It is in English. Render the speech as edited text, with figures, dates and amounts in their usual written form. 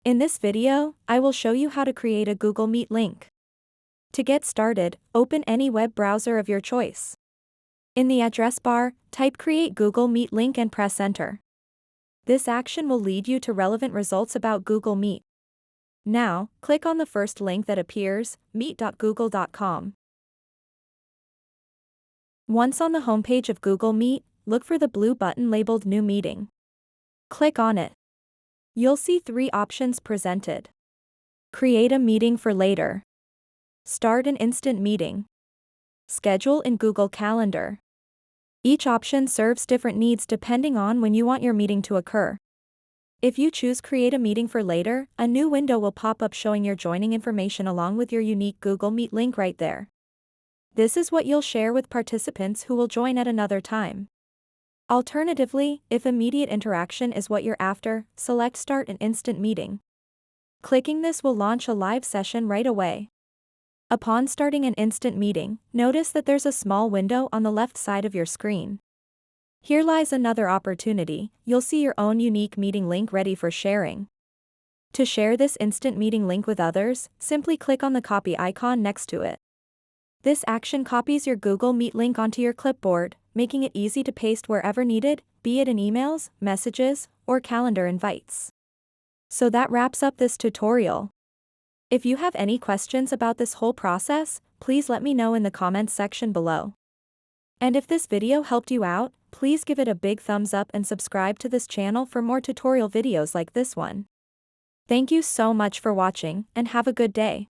In this video, I will show you how to create a Google Meet link. To get started, open any web browser of your choice. In the address bar, type Create Google Meet link and press Enter. This action will lead you to relevant results about Google Meet. Now, click on the first link that appears, meet.google.com. Once on the homepage of Google Meet, look for the blue button labeled New Meeting. Click on it. You'll see three options presented. Create a meeting for later. Start an instant meeting. Schedule in Google Calendar. Each option serves different needs depending on when you want your meeting to occur. If you choose Create a meeting for later, a new window will pop up showing your joining information along with your unique Google Meet link right there. This is what you'll share with participants who will join at another time. Alternatively, if immediate interaction is what you're after, select Start an instant meeting. Clicking this will launch a live session right away. Upon starting an instant meeting, notice that there's a small window on the left side of your screen. Here lies another opportunity. You'll see your own unique meeting link ready for sharing. To share this instant meeting link with others, simply click on the copy icon next to it. This action copies your Google Meet link onto your clipboard, making it easy to paste wherever needed, be it in emails, messages, or calendar invites. So that wraps up this tutorial. If you have any questions about this whole process, please let me know in the comments section below. And if this video helped you out, please give it a big thumbs up and subscribe to this channel for more tutorial videos like this one. Thank you so much for watching, and have a good day.